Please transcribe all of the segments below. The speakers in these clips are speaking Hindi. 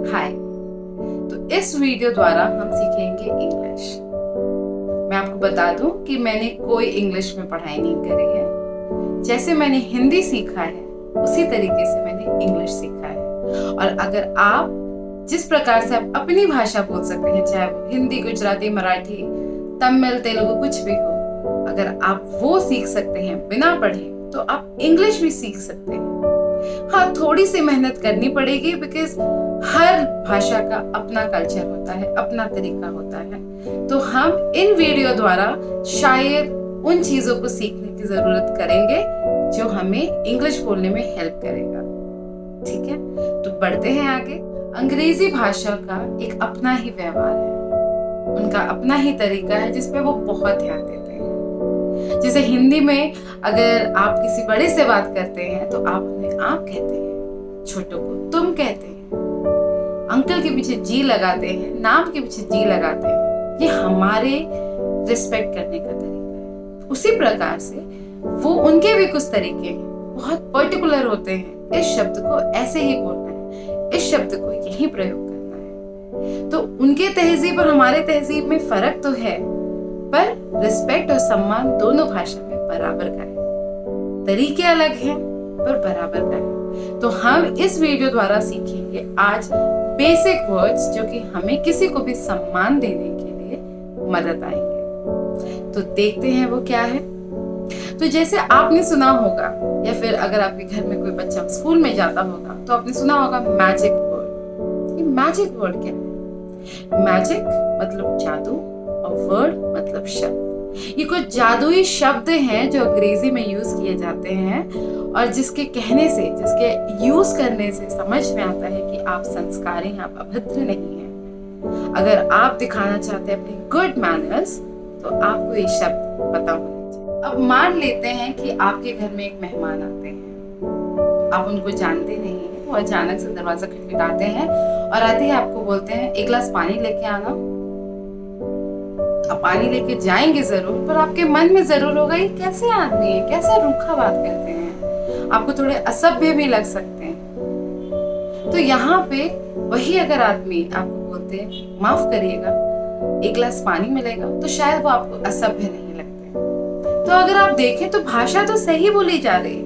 हाय। तो इस वीडियो द्वारा हम सीखेंगे इंग्लिश। मैं आपको बता दूं कि मैंने कोई इंग्लिश में पढ़ाई नहीं करी है। जैसे मैंने हिंदी सीखा है उसी तरीके से मैंने इंग्लिश सीखा है। और अगर आप जिस प्रकार से आप अपनी भाषा बोल सकते हैं, चाहे वो हिंदी, गुजराती, मराठी, तमिल, तेलुगु, कुछ भी हो, अगर आप वो सीख सकते हैं बिना पढ़े तो आप इंग्लिश भी सीख सकते हैं। हाँ, थोड़ी सी मेहनत करनी पड़ेगी, बिकॉज हर भाषा का अपना कल्चर होता है, अपना तरीका होता है। तो हम इन वीडियो द्वारा शायद उन चीजों को सीखने की जरूरत करेंगे जो हमें इंग्लिश बोलने में हेल्प करेगा। ठीक है, तो बढ़ते हैं आगे। अंग्रेजी भाषा का एक अपना ही व्यवहार है, उनका अपना ही तरीका है जिसपे वो बहुत ध्यान देते हैं। जैसे हिंदी में अगर आप किसी बड़े से बात करते हैं तो आप उन्हें आप कहते हैं, छोटों को तुम कहते हैं, अंकल के पीछे जी लगाते हैं, नाम के पीछे जी लगाते हैं। ये हमारे रिस्पेक्ट करने का तरीका है। उसी प्रकार से वो उनके भी कुछ तरीके हैं, बहुत पर्टिकुलर होते हैं। इस शब्द को ऐसे ही बोलना है, इस शब्द को यही प्रयोग करना है। तो उनके तहजीब और हमारे तहजीब में फर्क तो है, पर रिस्पेक्ट और सम्मान दोनों भाषा में बराबर का है। तरीके अलग हैं पर बराबर का है। तो हम इस वीडियो द्वारा सीखेंगे आज बेसिक वर्ड्स जो कि हमें किसी को भी सम्मान देने के लिए मदद आएंगे। तो देखते हैं वो क्या है। तो जैसे आपने सुना होगा, या फिर अगर आपके घर में कोई बच्चा स्कूल में जाता होगा तो आपने सुना होगा मैजिक वर्ड। ये मैजिक वर्ड क्या है? मैजिक मतलब जादू और वर्ड मतलब शब्द। ये कुछ जादुई शब्द हैं जो अंग्रेजी में यूज किए जाते हैं और जिसके कहने से, जिसके यूज करने से समझ में आता है कि आप संस्कारी हैं, आप अभद्र नहीं हैं। अगर आप दिखाना चाहते हैं अपनी गुड मैनर्स तो आपको ये शब्द पता होने चाहिए। अब मान लेते हैं कि आपके घर में एक मेहमान आते हैं, आप उनको जानते नहीं हैं, वो अचानक से दरवाजा खटखटाते हैं और आते ही आपको बोलते हैं एक गिलास पानी लेके आना। आप पानी लेके जाएंगे जरूर, पर आपके मन में जरूर होगा ये कैसे आदमी है, कैसा रूखा बात करते हैं, आपको थोड़े असभ्य भी लग सकते हैं। तो यहाँ पे वही अगर आदमी आपको बोलते हैं माफ करिएगा, एक गिलास पानी मिलेगा, तो शायद वो आपको असभ्य नहीं लगते। तो अगर आप देखें तो भाषा तो सही बोली जा रही है,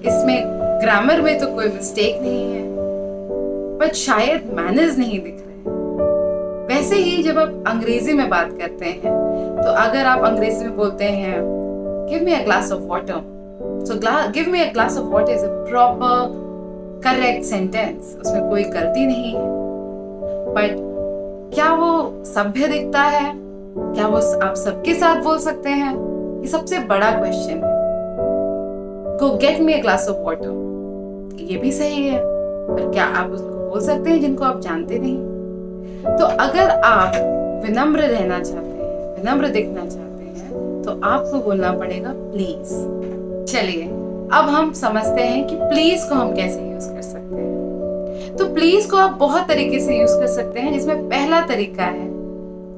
इसमें ग्रामर में तो कोई मिस्टेक नहीं है, पर शायद मैनर्स नहीं दिख रहे। वैसे ही जब आप अंग्रेजी में बात करते हैं तो अगर आप अंग्रेजी में बोलते हैं give me a glass of water, so give me a glass of water is a proper correct sentence, उसमें कोई गलती नहीं है। बट क्या वो सभ्य दिखता है? क्या वो आप सबके साथ बोल सकते हैं? ये सबसे बड़ा क्वेश्चन है। गो get me a glass of water, ये भी सही है, पर क्या आप उसको बोल सकते हैं जिनको आप जानते नहीं? तो अगर आप विनम्र रहना चाहते हैं, विनम्र दिखना चाहते हैं, तो आपको बोलना पड़ेगा प्लीज। चलिए अब हम समझते हैं कि प्लीज को हम कैसे यूज कर सकते हैं। तो प्लीज को आप बहुत तरीके से यूज कर सकते हैं, जिसमें पहला तरीका है,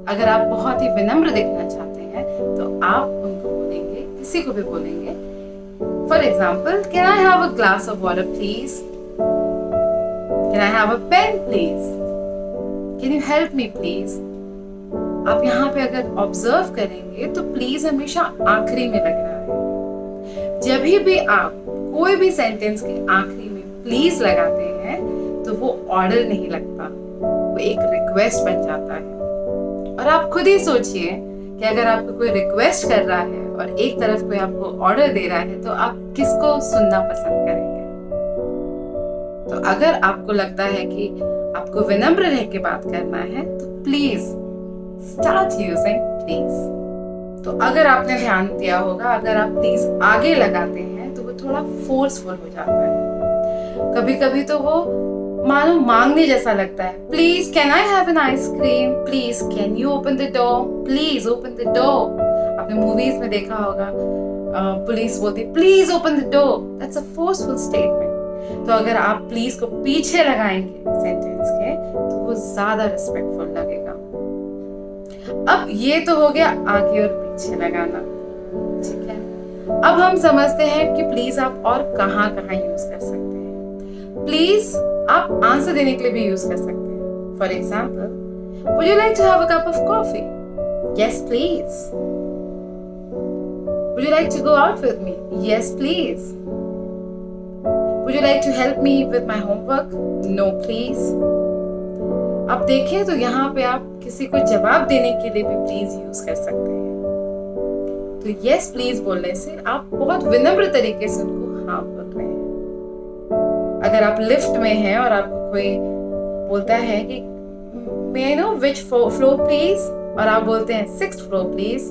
अगर आप बहुत ही विनम्र दिखना चाहते हैं तो आप उनको बोलेंगे, किसी को भी बोलेंगे, for example, can I have a glass of water please, can I have a pen please, Can you help me please? आप यहाँ पे अगर ऑब्जर्व करेंगे तो प्लीज हमेशा आखिरी में लग रहा है। जब भी आप कोई भी सेंटेंस के आखिरी में प्लीज लगाते हैं तो वो ऑर्डर नहीं लगता, वो एक रिक्वेस्ट बन जाता है। और आप खुद ही सोचिए कि अगर आपको कोई रिक्वेस्ट कर रहा है और एक तरफ कोई आपको ऑर्डर दे रहा है तो आप किसको सुनना पसंद करेंगे? तो अगर आपको लगता है कि आपको विनम्र रह के बात करना है तो प्लीज स्टार्ट यूजिंग प्लीज। तो अगर आपने ध्यान दिया होगा, अगर आप प्लीज आगे लगाते हैं तो वो थोड़ा फोर्सफुल हो जाता है। कभी कभी तो वो मानो मांगने जैसा लगता है। Please can I have an ice cream, please can you open the door, please open the door. आपने मूवीज में देखा होगा पुलिस बोलती please open the door, that's a forceful statement. तो अगर आप प्लीज को पीछे लगाएंगे सेंटेंस के तो वो ज्यादा रिस्पेक्टफुल लगेगा। अब ये तो हो गया आगे और पीछे लगाना, ठीक है। अब हम समझते हैं कि प्लीज आप और कहाँ कहाँ यूज कर सकते हैं। प्लीज आप आंसर देने के लिए भी यूज कर सकते हैं। For example, would you like to have a cup of coffee? Yes please. Would you like to go out with me? Yes please. Would you like to help me with my homework? No please. अब देखें तो यहाँ पे आप किसी को जवाब देने के लिए भी प्लीज यूज कर सकते हैं। तो यस प्लीज बोलने से आप बहुत विनम्र तरीके से उनको हाँ बोल रहे हैं। अगर आप लिफ्ट में हैं और आपको कोई बोलता है कि may I know which floor please, और आप बोलते हैं 6th फ्लोर प्लीज,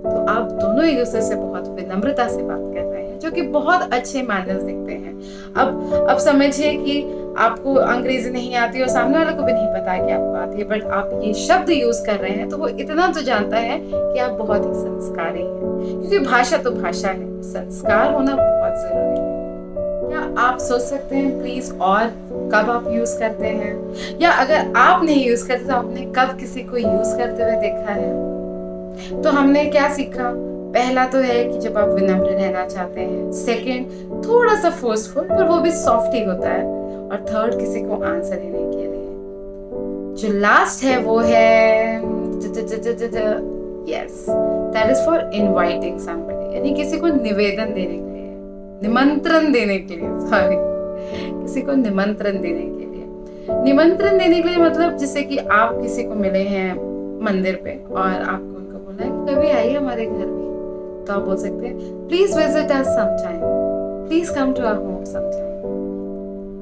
तो आप दोनों एक दूसरे से बहुत विनम्रता से बात कर रहे हैं, जो कि बहुत अच्छे मैनर्स दिखते हैं। अब समझिए कि आपको अंग्रेजी नहीं आती और सामने वाले को भी नहीं पता है कि आपको आती है, बट आप ये शब्द यूज कर रहे हैं तो वो इतना तो जानता है कि आप बहुत ही संस्कारी हैं, क्योंकि भाषा तो भाषा है, संस्कार होना बहुत जरूरी है। क्या आप सोच सकते हैं प्लीज और कब आप यूज करते हैं, या अगर आप नहीं यूज करते तो आपने कब किसी को यूज करते हुए देखा है? तो हमने क्या सीखा? पहला तो है कि जब आप विनम्र रहना चाहते हैं, सेकंड थोड़ा सा फोर्सफुल पर वो भी सॉफ्ट ही होता है, और थर्ड किसी को आंसर देने के लिए। जो लास्ट है वो है yes, that is for inviting somebody, यानी किसी को निवेदन देने के लिए, निमंत्रण देने के लिए, सॉरी, किसी को निमंत्रण देने के लिए। निमंत्रण देने के लिए मतलब जैसे कि आप किसी को मिले हैं मंदिर पे और आपको उनको बोला है कि कभी आइए हमारे घर भी, तो आप बोल सकते हैं please visit us sometime, please come to our home sometime,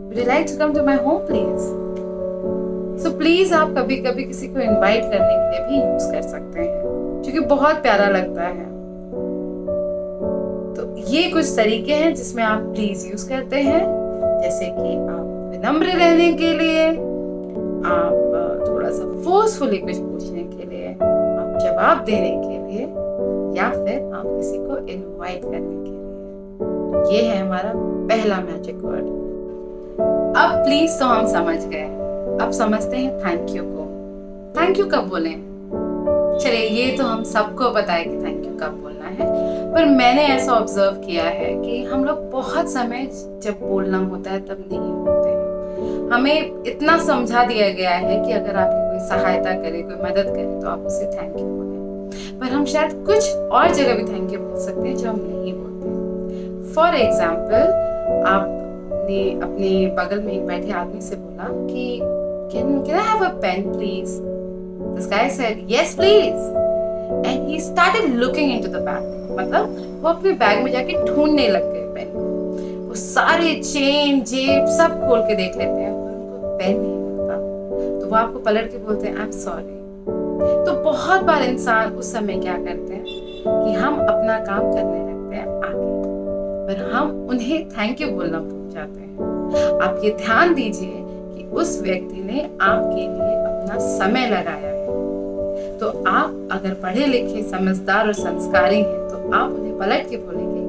would you like to come to my home please. So please आप कभी कभी किसी को इनवाइट करने के लिए भी यूज कर सकते हैं, क्योंकि बहुत प्यारा लगता है। तो ये कुछ तरीके हैं जिसमें आप प्लीज यूज करते हैं, जैसे कि आप विनम्र रहने के लिए, आप थोड़ा सा फोर्सफुली कुछ पूछने के लिए, आप जवाब देने के लिए, या फिर आप किसी को इनवाइट करने के लिए। ये है हमारा पहला मैजिक वर्ड। अब प्लीज तो हम समझ गए, अब समझते हैं थैंक यू को। थैंक यू कब बोलें? चलिए, ये तो हम सबको पता है कि थैंक यू कब बोलना है, पर मैंने ऐसा ऑब्जर्व किया है कि हम लोग बहुत समय जब बोलना होता है तब नहीं बोलते हैं। हमें इतना समझा दिया गया है कि अगर आपकी कोई सहायता करे, कोई मदद करे, तो आप उसे थैंक यू बोलें, पर हम शायद कुछ और जगह भी थैंक यू बोल सकते हैं जो हम नहीं बोलते। फॉर एग्जाम्पल, आपने अपने बगल में बैठे आदमी से बोला कि can I have a pen please? This guy said yes please, and he started looking into the bag. मतलब वो अपने बैग में जाके ढूंढने लग गए पेन को। वो सारे चेन जेब सब खोल के देख लेते हैं, पर उनको पेन नहीं मिलता, तो वो आपको पलट के बोलते हैं आई एम सॉरी। तो बहुत बार इंसान उस समय क्या करते हैं कि हम अपना काम करने लगते हैं आगे, पर हम उन्हें थैंक यू बोलना भूल जाते हैं। आप ये ध्यान दीजिए कि उस व्यक्ति ने आपके लिए अपना समय लगाया है, तो आप अगर पढ़े लिखे, समझदार और संस्कारी हैं, तो आप उन्हें पलट के बोलेंगे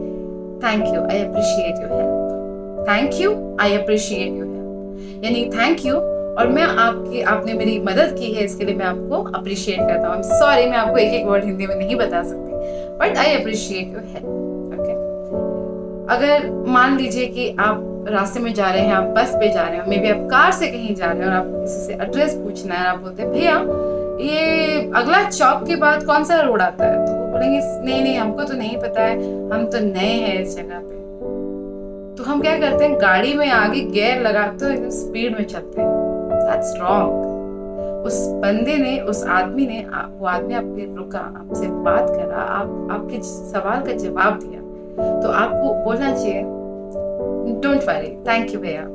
thank you, I appreciate your help, thank you, I appreciate your help, यानी थैंक यू और मैं आपने मेरी मदद की है, इसके लिए मैं आपको अप्रिशिएट करता हूँ। सॉरी, मैं आपको एक एक वर्ड हिंदी में नहीं बता सकती, but I appreciate your help. Okay, अगर मान लीजिए कि आप रास्ते में जा रहे हैं, आप बस पे जा रहे हैं, मे बी आप कार से कहीं जा रहे हैं और आपको किसी से एड्रेस पूछना है, आप बोलते हैं भैया ये अगला चौक के बाद कौन सा रोड आता है, तो वो बोलेंगे नहीं हमको तो नहीं पता है, हम तो नए हैं इस जगह पे। तो हम क्या करते हैं, गाड़ी में आगे गियर लगाते हैं, एकदम स्पीड में चलते हैं। That's wrong. उस बंदे ने, उस आदमी ने, वो आदमी आपके रुका, आपसे बात करा, आपके सवाल का जवाब दिया, तो आपको बोलना चाहिए डोंट वरी, थैंक यू भैया।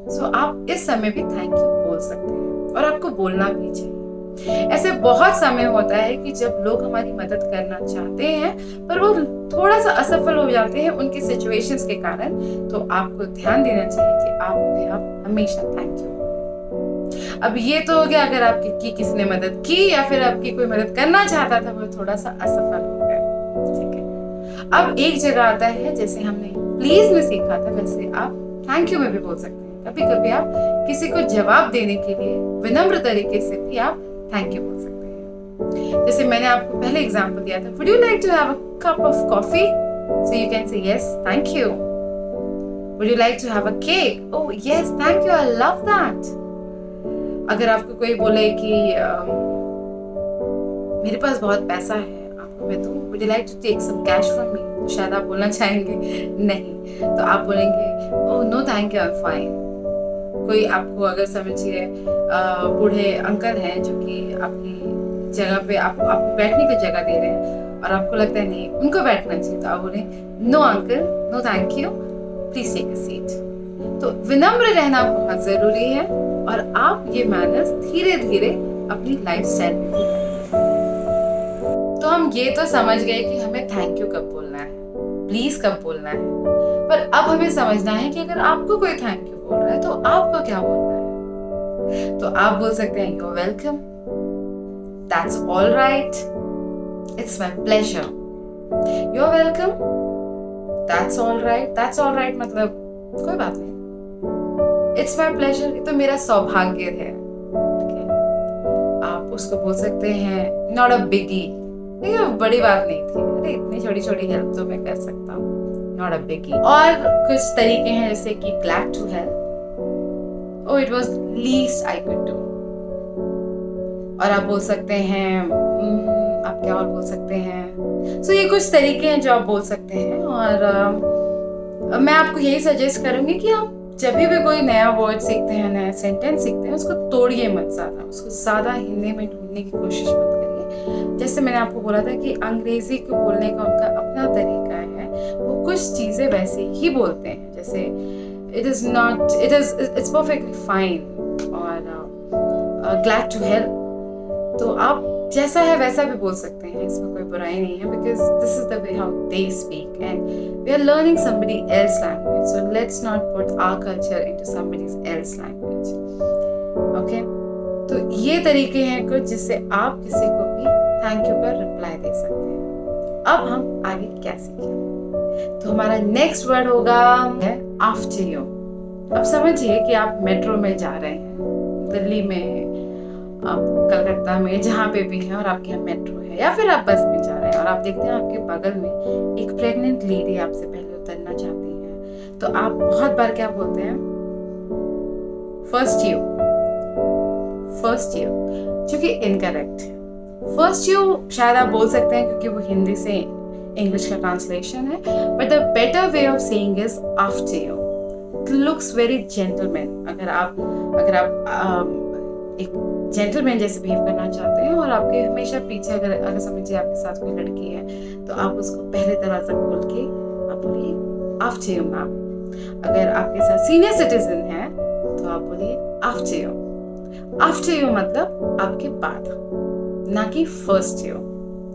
सो आप इस समय भी थैंक यू बोल सकते हैं और आपको बोलना भी चाहिए। ऐसे बहुत समय होता है कि जब लोग हमारी मदद करना चाहते हैं पर वो थोड़ा सा असफल हो जाते हैं उनकी सिचुएशंस के कारण, तो आपको ध्यान देना चाहिए कि आप उन्हें आप हमेशा थैंक यू। अब ये तो हो गया अगर आपकी किसी ने मदद की या फिर आपकी कोई मदद करना चाहता था, वो थोड़ा सा असफल हो गया, ठीक है। अब एक जगह आता है, जैसे हमने प्लीज में सीखा था, वैसे आप थैंक यू में भी बोल सकते हैं। कभी कभी आप किसी को जवाब देने के लिए विनम्र तरीके से भी आप थैंक यू बोल सकते हैं। जैसे मैंने आपको पहले एग्जांपल दिया था, would you like to have a cup of coffee, so you can say yes thank you. Would you like to have a cake? Oh yes, thank you, I love that. अगर आपको कोई बोले कि मेरे पास बहुत पैसा है, आपको मैं दूं, would you like to take some cash from me? तो शायद आप बोलना चाहेंगे नहीं, तो आप बोलेंगे oh no thank you, I'm fine. कोई आपको अगर समझिए बूढ़े अंकल हैं जो कि आपकी जगह पे आपको बैठने की जगह दे रहे हैं और आपको लगता है नहीं उनको बैठना चाहिए, तो आप बोले no uncle, no thank you, please take a seat. तो विनम्र रहना बहुत जरूरी है और आप ये मैनर्स धीरे धीरे अपनी लाइफस्टाइल में भी लाएंगे। तो हम ये तो समझ गए कि हमें थैंक यू कब बोलना है, प्लीज कब बोलना है, पर अब हमें समझना है कि अगर आपको कोई थैंक यू बोल रहा है तो आपको क्या बोलना है। तो आप बोल सकते हैं you're welcome, that's all right, it's my pleasure, you're welcome, that's all right मतलब कोई बात नहीं, it's my pleasure ये तो मेरा सौभाग्य है। okay? आप उसको बोल सकते हैं not a biggie, ये बड़ी बात नहीं थी, अरे इतनी छोटी छोटी हेल्प तो मैं कर सकता हूँ, not a biggie। और कुछ तरीके हैं जैसे कि glad to help, oh it was least I could do। और आप बोल सकते हैं आप क्या और बोल सकते हैं, so ये कुछ तरीके हैं जो आप बोल सकते हैं। और मैं आपको यही सजेस्ट करूंगी कि आप जब भी कोई नया वर्ड सीखते हैं, नया सेंटेंस सीखते हैं, उसको तोड़िए मत ज़्यादा, उसको ज़्यादा हिंदी में ढूंढने की कोशिश मत करिए। जैसे मैंने आपको बोला था कि अंग्रेजी को बोलने का उनका अपना तरीका है, वो कुछ चीज़ें वैसे ही बोलते हैं, जैसे it's perfectly fine और glad to help, तो आप जैसा है वैसा भी बोल सकते हैं, इसमें कोई बुराई नहीं है, because this is the way how they speak and we are learning somebody else's language, so let's not put our culture into somebody else's language, okay? तो ये तरीके हैं कुछ जिससे आप किसी को भी थैंक यू का रिप्लाई दे सकते हैं। अब हम आगे क्या सीखें, तो हमारा नेक्स्ट वर्ड होगा आफ्टर यू। अब समझिए कि आप मेट्रो में जा रहे हैं, दिल्ली में, आप कलकत्ता में, जहाँ पे भी हैं, और आपके यहाँ मेट्रो है या फिर आप बस में जा रहे हैं और आप देखते हैं आपके बगल में एक प्रेग्नेंट लेडी आपसे पहले उतरना चाहती है, तो आप बहुत बार क्या बोलते हैं, फर्स्ट यू, जो कि इनकरेक्ट है। फर्स्ट यू शायद आप बोल सकते हैं क्योंकि वो हिंदी से इंग्लिश का ट्रांसलेशन है, but the better way of saying is after you. It looks very gentleman. अगर आप एक जेंटलमैन जैसे बिहेव करना चाहते हैं और आपके हमेशा पीछे अगर समझिए आपके साथ कोई लड़की है, तो आप उसको पहले दरवाजा खोल के आप बोलिए आफ्टर यू मैम। अगर आपके साथ सीनियर सिटीजन है तो आप बोलिए आफ्टर यू। आफ्टर यू मतलब आपके बाद, ना कि first you.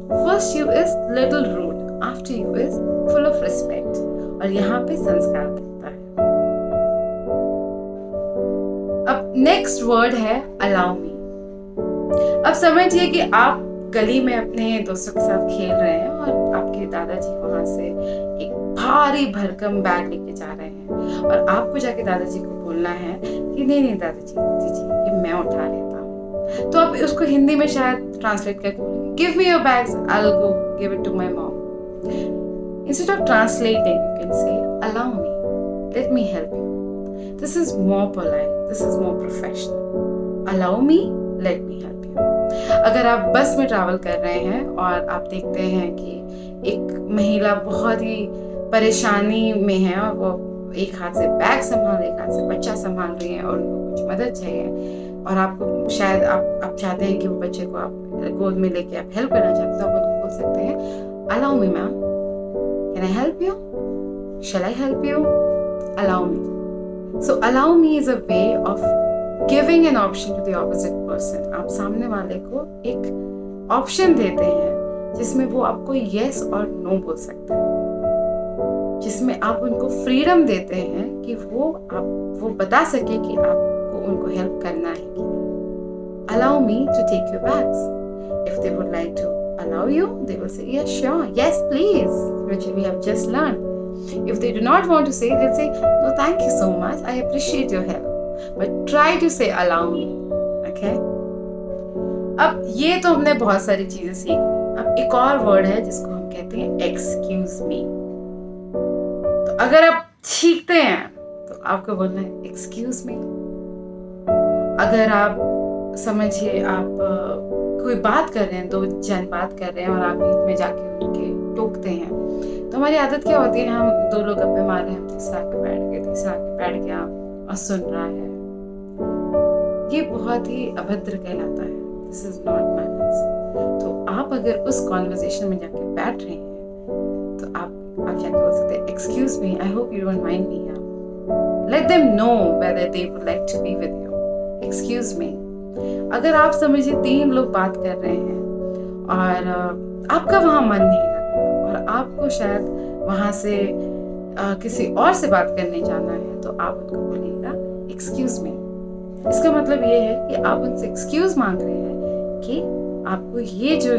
First you is little rude, after you is full of respect, और यहाँ पे संस्कार दिखता है। अब नेक्स्ट वर्ड है अलाउ मी। अब समझिए कि आप गली में अपने दोस्तों के साथ खेल रहे हैं और आपके दादाजी वहां से एक भारी भरकम बैग लेके जा रहे हैं और आपको जाके दादाजी को बोलना है कि नहीं दादाजी दीजिए, ये मैं उठा लेता हूँ। तो आप उसको हिंदी में शायद ट्रांसलेट करके बोलेंगे give me your bags, I will go give it to my mom. Instead of translating you can say allow me, let me help you. This is more polite, this is more professional. Allow me, let me help you. अगर आप बस में ट्रैवल कर रहे हैं और आप देखते हैं कि एक महिला बहुत ही परेशानी में है और वो एक हाथ से बैग संभाल, एक हाथ से बच्चा संभाल रही है और उनको कुछ मदद चाहिए और आपको शायद आप चाहते हैं कि वो बच्चे को आप गोद में लेके आप हेल्प करना चाहते हैं, तो आप उनको बोल सकते हैं allow me ma'am, can I help you, shall I help you, allow me. So allow me is a way of giving an option to the opposite person. आप सामने वाले को एक ऑप्शन देते हैं जिसमें वो आपको yes और no बोल सकते हैं, जिसमें आप उनको फ्रीडम देते हैं कि वो बता सके कि आपको उनको हेल्प करना है कि नहीं। Allow me to take your bags. If they would like to allow you, they will say yes, sure, yes, please, which we have just learned. If they do not want to say, they'll say, no, thank you so much, I appreciate your help. But try to say, allow me. Okay? अब ये तो हमने बहुत सारी चीजें सीख ली। अब एक और वर्ड है जिसको हम कहते हैं excuse me। तो अगर आप सीखते हैं आपको बोलना है एक्सक्यूज मी। अगर आप समझिए आप कोई बात कर रहे हैं, दो जन बात कर रहे हैं और आप बीच में जाके उनके टोकते हैं, तो हमारी आदत क्या होती है, हम दो लोग गप्पे मार रहे हैं, हम तीसरा के बैठ गया और सुन रहा है। ये बहुत ही अभद्र कहलाता है। This is not manners. तो आप अगर उस कॉन्वर्सेशन में जाके बैठ रहे हैं तो आप जाके बोल सकते हैं excuse me, I hope you don't mind me here. Let them know whether they would like to be with you. Excuse me. अगर आप समझिए 3 लोग बात कर रहे हैं और आपका वहां मन नहीं लगा और आपको शायद वहां से किसी और से बात करने जाना है, तो आप उनको बोलिएगा एक्सक्यूज मी। इसका मतलब ये है कि आप उनसे एक्सक्यूज मांग रहे हैं कि आपको ये जो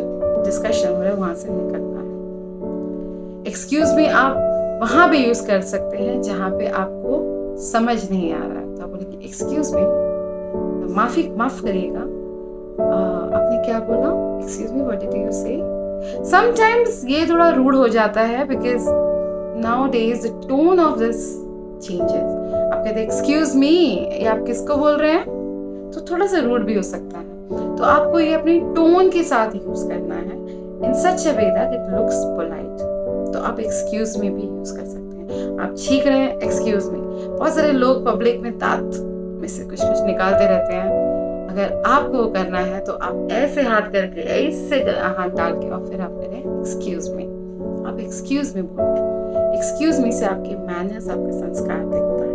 डिस्कशन हो रहा है वहां से निकलना है। एक्सक्यूज मी आप वहां भी यूज कर सकते हैं जहां पे आपको समझ नहीं आ रहा है, तो आप बोलेंगे एक्सक्यूज मी, माफ करिएगा, आपने क्या बोला, excuse me what did you से। समटाइम्स ये थोड़ा रूड हो जाता है because nowadays the tone of this changes. आप कहते हैं एक्सक्यूज मी, ये आप किसको बोल रहे हैं, तो थोड़ा सा रूड भी हो सकता है। तो आपको ये अपनी टोन के साथ यूज करना है in such a way that it looks polite. तो आप एक्सक्यूज मी भी यूज कर सकते हैं। आप छींक रहे हैं, एक्सक्यूज मी। बहुत सारे लोग पब्लिक में दांत में से कुछ निकालते रहते हैं। अगर आपको वो करना है तो आप ऐसे हाथ करके, ऐसे हाथ डाल के और फिर आप करें एक्सक्यूज मी। आप एक्सक्यूज मी बोलें। एक्सक्यूज मी से आपके मैनर्स, आपका संस्कार दिखता है।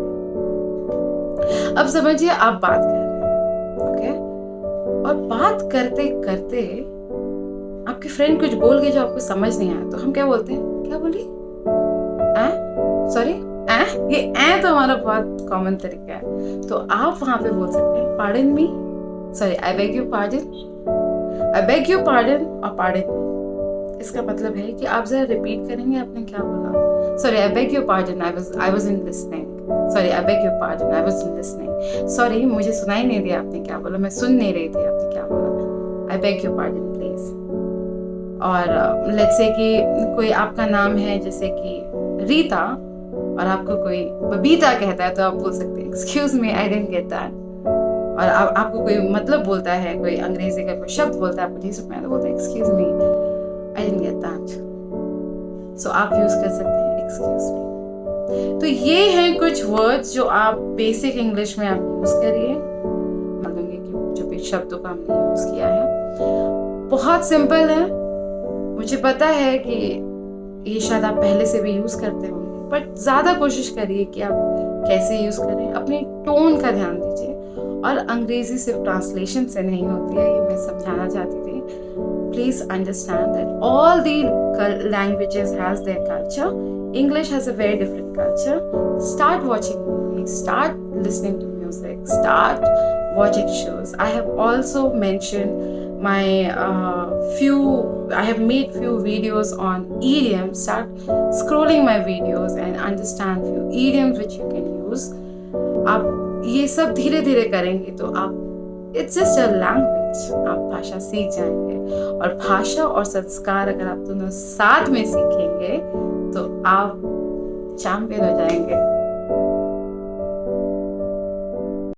अब समझिए आप बात कर रहे हैं, ओके, और बात करते करते आपके फ्रेंड कुछ बोल गए जो आपको समझ नहीं आया, तो हम क्या बोलते हैं, क्या बोली, सॉरी, ये तो हमारा बहुत कॉमन तरीका है। तो आप वहां पे बोल सकते हैं pardon me, sorry I beg you pardon, I beg you pardon और पार्डन मी। इसका मतलब है कि आप जरा रिपीट करेंगे आपने क्या बोला। Sorry I beg you pardon, I was in listening. Sorry I beg you pardon, I was in listening. Sorry मुझे सुनाई नहीं दिया आपने क्या बोला, मैं सुन नहीं रही थी आपने क्या बोला। I beg you pardon please. और लेट्स से कि कोई आपका नाम है जैसे कि रीता और आपको कोई बबीता कहता है, तो आप बोल सकते हैं excuse me I didn't get that. और आपको कोई मतलब बोलता है, कोई अंग्रेजी का कोई शब्द बोलता है, आपको नहीं समझ में आया, तो बोलते हैं excuse me I didn't get that. So आप यूज कर सकते हैं एक्सक्यूज मी। तो ये हैं कुछ वर्ड्स जो आप बेसिक इंग्लिश में आप यूज करिए। मालूंगी कि जो भी शब्दों का हमने यूज किया है बहुत सिंपल है। मुझे पता है कि ये शायद आप पहले से भी यूज करते होंगे, बट ज्यादा कोशिश करिए कि आप कैसे यूज करें, अपनी टोन का ध्यान दीजिए। और अंग्रेजी सिर्फ ट्रांसलेशन से नहीं होती है, ये मैं समझाना चाहती थी। Please understand that all the languages has their culture. English has a very different culture. Start watching movies, start listening to music, start watching shows. I have also mentioned I have made few videos on idioms. Start scrolling my videos and understand few idioms which you can use. आप ये सब धीरे धीरे करेंगे तो आप it's just a language, आप भाषा सीख जाएंगे। और भाषा और संस्कार अगर आप दोनों साथ में सीखेंगे तो आप चैंपियन हो जाएंगे।